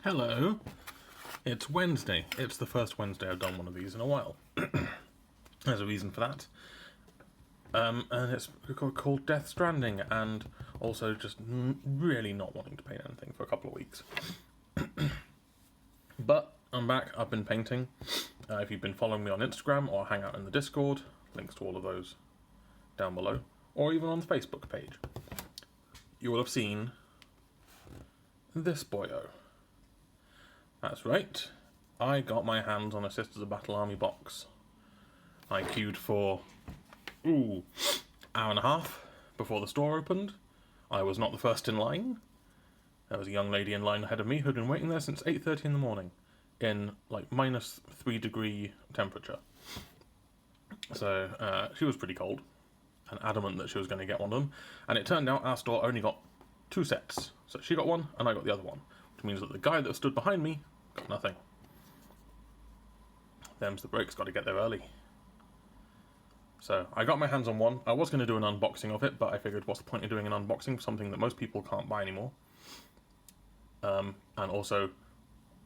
Hello, it's Wednesday. It's the first Wednesday I've done one of these in a while. There's a reason for that. And it's called Death Stranding, and also just really not wanting to paint anything for a couple of weeks. But I'm back, I've been painting. If you've been following me on Instagram or hang out in the Discord, links to all of those down below, or even on the Facebook page, you will have seen this boyo. That's right, I got my hands on a Sisters of Battle Army box. I queued for, hour and a half before the store opened. I was not the first in line. There was a young lady in line ahead of me who'd been waiting there since 8:30 in the morning, in like -3 degree temperature. So she was pretty cold, and adamant that she was going to get one of them. And it turned out our store only got 2 sets. So she got one, and I got the other one. Which means that the guy that stood behind me got nothing. Them's the breaks, got to get there early. So I got my hands on one. I was going to do an unboxing of it, but I figured what's the point of doing an unboxing for something that most people can't buy anymore. And also,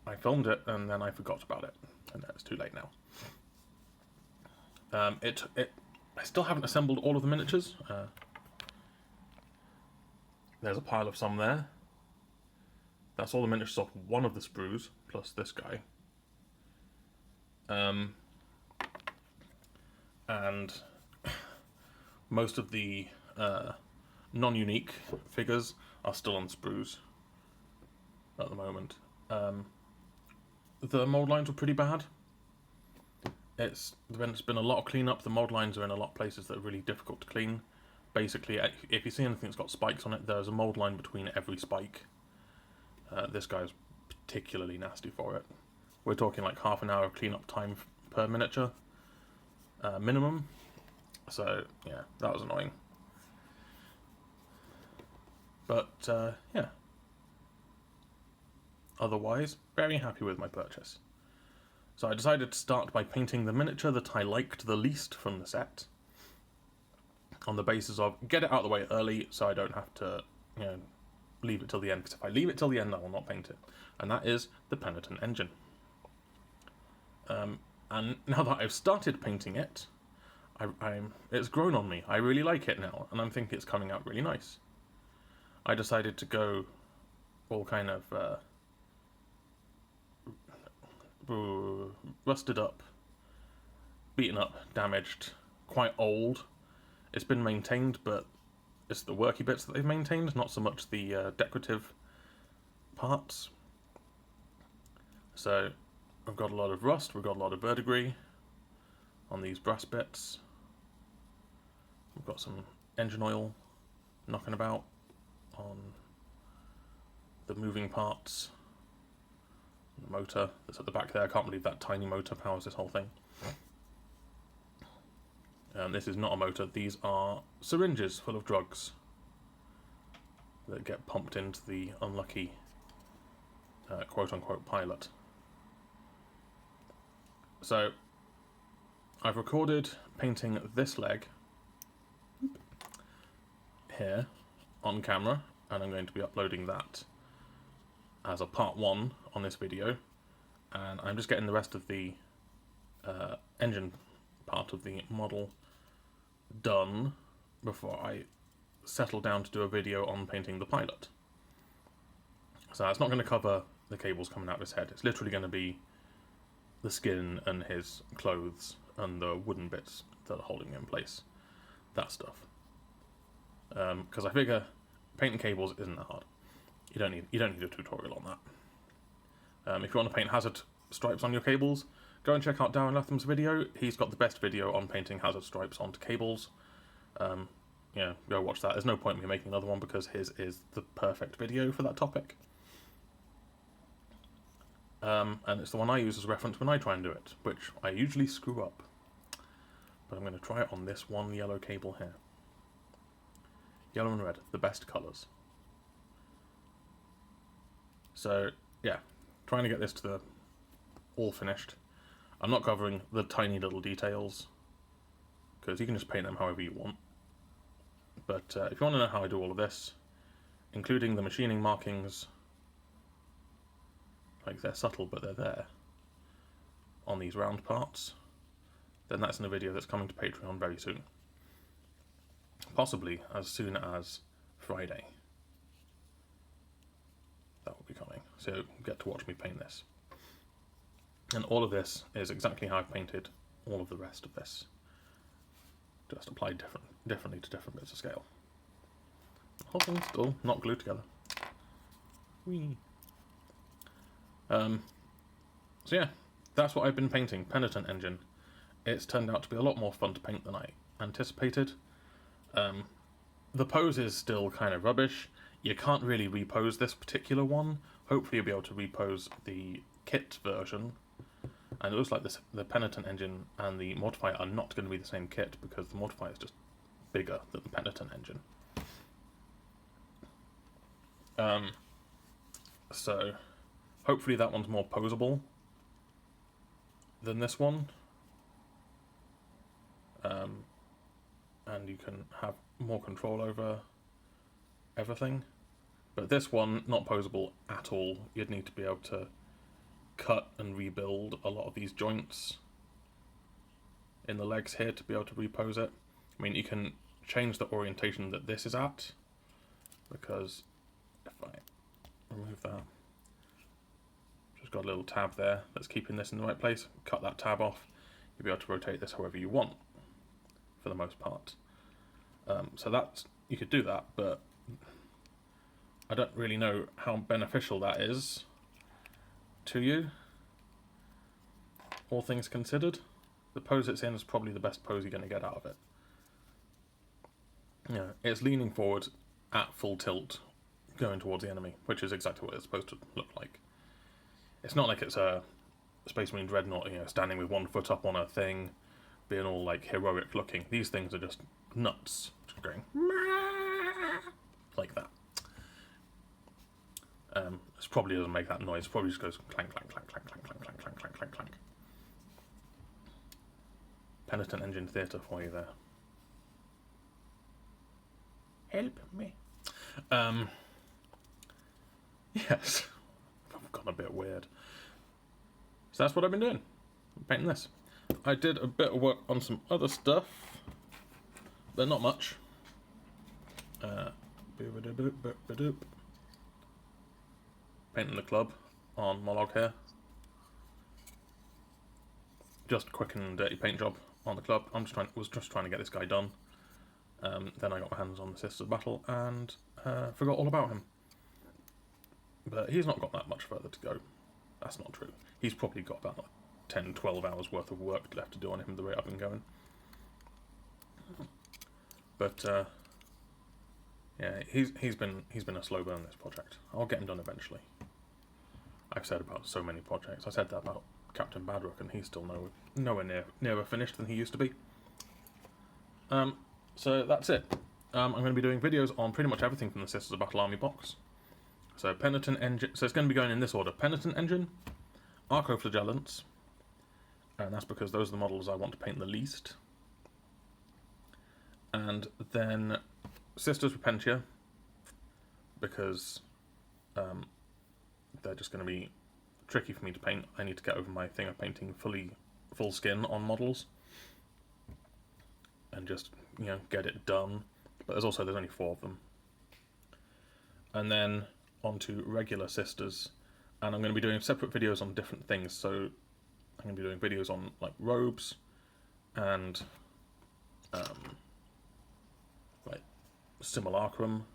I filmed it and then I forgot about it, and it's too late now. I still haven't assembled all of the miniatures. There's a pile of some there. That's all the miniatures of one of the sprues, plus this guy. And most of the non-unique figures are still on sprues at the moment. The mould lines were pretty bad. There's been a lot of cleanup. The mould lines are in a lot of places that are really difficult to clean. Basically, if you see anything that's got spikes on it, there's a mould line between every spike. This guy's particularly nasty for it. We're talking like half an hour cleanup time per miniature, minimum. So yeah, that was annoying. But yeah, otherwise very happy with my purchase. So I decided to start by painting the miniature that I liked the least from the set, on the basis of get it out of the way early so I don't have to, leave it till the end, because if I leave it till the end I will not paint it. And that is the Penitent Engine. And now that I've started painting it, it's grown on me. I really like it now, and I'm thinking it's coming out really nice. I decided to go all kind of rusted up, beaten up, damaged, quite old. It's been maintained, but it's the worky bits that they've maintained, not so much the decorative parts. So I've got a lot of rust, we've got a lot of verdigris on these brass bits. We've got some engine oil knocking about on the moving parts. The motor that's at the back there, I can't believe that tiny motor powers this whole thing. This is not a motor, these are syringes full of drugs that get pumped into the unlucky quote-unquote pilot. So I've recorded painting this leg here on camera, and I'm going to be uploading that as a part 1 on this video, and I'm just getting the rest of the engine part of the model done before I settle down to do a video on painting the pilot. So it's not going to cover the cables coming out of his head, it's literally going to be the skin and his clothes and the wooden bits that are holding him in place, that stuff. Because I figure painting cables isn't that hard. You don't need a tutorial on that. If you want to paint hazard stripes on your cables, go and check out Darren Latham's video. He's got the best video on painting hazard stripes onto cables. Go watch that. There's no point in me making another one because his is the perfect video for that topic. And it's the one I use as reference when I try and do it, which I usually screw up. But I'm going to try it on this one yellow cable here. Yellow and red, the best colours. So, yeah, trying to get this to the all finished. I'm not covering the tiny little details, because you can just paint them however you want. But if you want to know how I do all of this, including the machining markings, like they're subtle but they're there, on these round parts, then that's in a video that's coming to Patreon very soon. Possibly as soon as Friday. That will be coming, so you get to watch me paint this. And all of this is exactly how I've painted all of the rest of this. Just applied differently to different bits of scale. The whole thing's still not glued together. Whee! So yeah, that's what I've been painting, Penitent Engine. It's turned out to be a lot more fun to paint than I anticipated. The pose is still kind of rubbish. You can't really repose this particular one. Hopefully you'll be able to repose the kit version. And it looks like the Penitent Engine and the Modifier are not going to be the same kit because the Modifier is just bigger than the Penitent Engine. So hopefully that one's more posable than this one. And you can have more control over everything. But this one, not posable at all. You'd need to be able to cut and rebuild a lot of these joints in the legs here to be able to repose it. I mean, you can change the orientation that this is at, because if I remove that, just got a little tab there that's keeping this in the right place. Cut that tab off, you'll be able to rotate this however you want, for the most part. So that's, you could do that, but I don't really know how beneficial that is to you, all things considered. The pose it's in is probably the best pose you're going to get out of it. Yeah, it's leaning forward at full tilt, going towards the enemy, which is exactly what it's supposed to look like. It's not like it's a Space Marine Dreadnought, you know, standing with one foot up on a thing, being all like heroic looking. These things are just nuts, just going like that. This probably doesn't make that noise. It probably just goes clank, clank, clank, clank, clank, clank, clank, clank, clank, clank, clank. Penitent Engine Theatre for you there. Help me. Yes, I've gone a bit weird. So that's what I've been doing, painting this. I did a bit of work on some other stuff, but not much. Painting the club on my log here. Just a quick and dirty paint job on the club. Was just trying to get this guy done. Then I got my hands on the Sisters of Battle and forgot all about him. But he's not got that much further to go. That's not true. He's probably got about 10, 12 hours worth of work left to do on him the rate I've been going. But yeah, he's been a slow burn, this project. I'll get him done eventually. I've said about so many projects. I said that about Captain Badrock, and he's still nowhere nearer finished than he used to be. So that's it. I'm going to be doing videos on pretty much everything from the Sisters of Battle Army box. So Penitent Engine. So it's going to be going in this order: Penitent Engine, Arco-Flagellants, and that's because those are the models I want to paint the least. And then Sisters Repentia, because they're just going to be tricky for me to paint. I need to get over my thing of painting full skin on models, and just, you know, get it done. But there's only 4 of them. And then onto regular Sisters, and I'm going to be doing separate videos on different things. So I'm going to be doing videos on like robes and like Simulacrum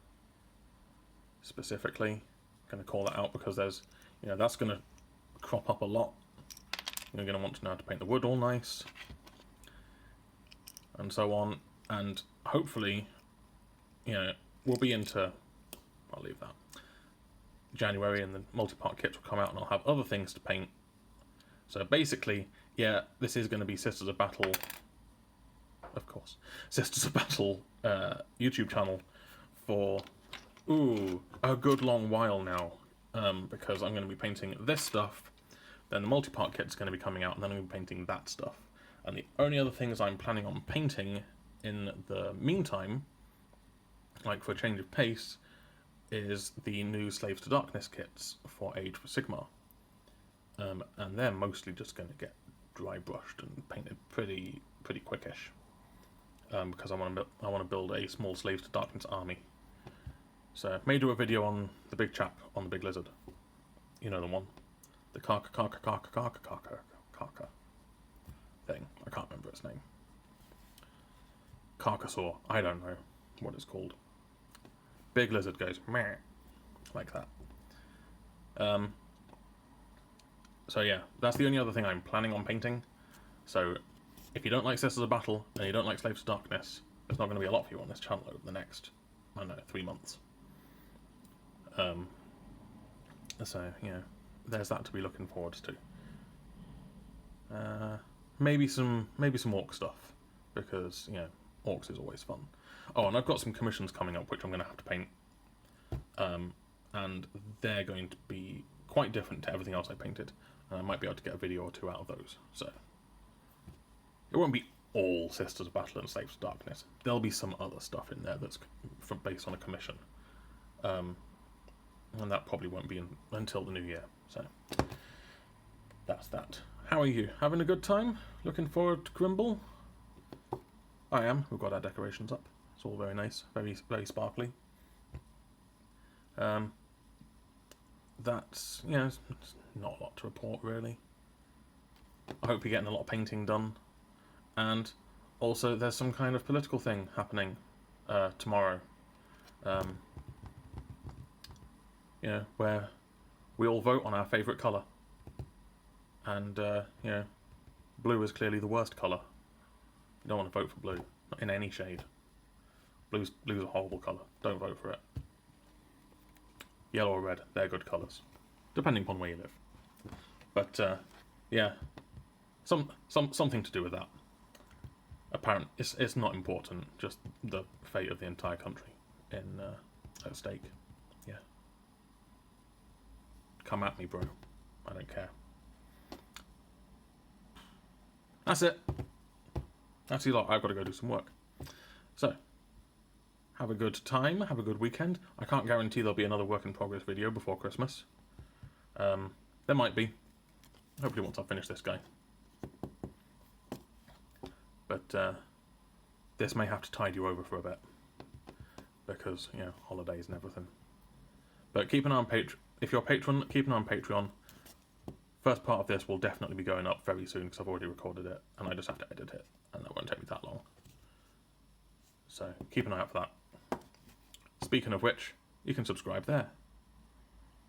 specifically. I'm going to call that out because there's, you know, that's going to crop up a lot. You're going to want to know how to paint the wood all nice, and so on. And hopefully, you know, we'll be into, I'll leave that, January, and the multi-part kits will come out and I'll have other things to paint. So basically, yeah, this is going to be Sisters of Battle, of course, Sisters of Battle YouTube channel for, a good long while now, because I'm going to be painting this stuff, then the multi-part kit's going to be coming out, and then I'm going to be painting that stuff. And the only other things I'm planning on painting in the meantime, like for a change of pace, is the new Slaves to Darkness kits for Age for Sigmar. and they're mostly just going to get dry brushed and painted pretty quickish. Because I want to build a small Slaves to Darkness army. So may do a video on the big chap on the big lizard. You know the one, the Karka thing. I can't remember its name. Carcassor. I don't know what it's called. Big lizard goes meh, like that. So yeah, that's the only other thing I'm planning on painting. So if you don't like Sisters of Battle and you don't like Slaves to Darkness, there's not going to be a lot for you on this channel over the next, I don't know, 3 months. So yeah, there's that to be looking forward to. Maybe some orc stuff, because orcs is always fun. Oh, and I've got some commissions coming up which I'm going to have to paint, and they're going to be quite different to everything else I painted, and I might be able to get a video or two out of those. So it won't be all Sisters of Battle and Slaves to Darkness. There'll be some other stuff in there that's based on a commission, and that probably won't be until the new year. So that's that. How are you? Having a good time? Looking forward to Grimble? I am. We've got our decorations up. It's all very nice, very sparkly. That's it's not a lot to report really. I hope you're getting a lot of painting done, and also there's some kind of political thing happening tomorrow. Where we all vote on our favourite colour, and blue is clearly the worst colour. You don't want to vote for blue, not in any shade. Blue's a horrible colour. Don't vote for it. Yellow or red, they're good colours, depending upon where you live. But yeah, something to do with that. Apparently, it's not important. Just the fate of the entire country at stake. Yeah. Come at me, bro. I don't care. That's it. That's a lot. I've got to go do some work. So, have a good time. Have a good weekend. I can't guarantee there'll be another work in progress video before Christmas. There might be. Hopefully once I finish this guy. But this may have to tide you over for a bit, because holidays and everything. But keep an eye on if you're a patron, keep an eye on Patreon. First part of this will definitely be going up very soon because I've already recorded it and I just have to edit it, and that won't take me that long. So keep an eye out for that. Speaking of which, you can subscribe there.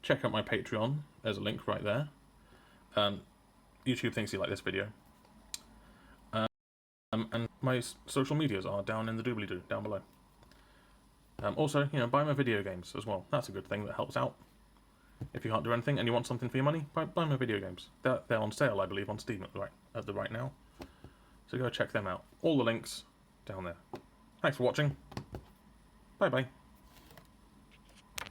Check out my Patreon. There's a link right there. YouTube thinks you like this video. And my social medias are down in the doobly-doo, down below. Also, buy my video games as well. That's a good thing that helps out. If you can't do anything and you want something for your money, buy my video games. They're on sale, I believe, on Steam at the right now. So go check them out. All the links down there. Thanks for watching. Bye-bye.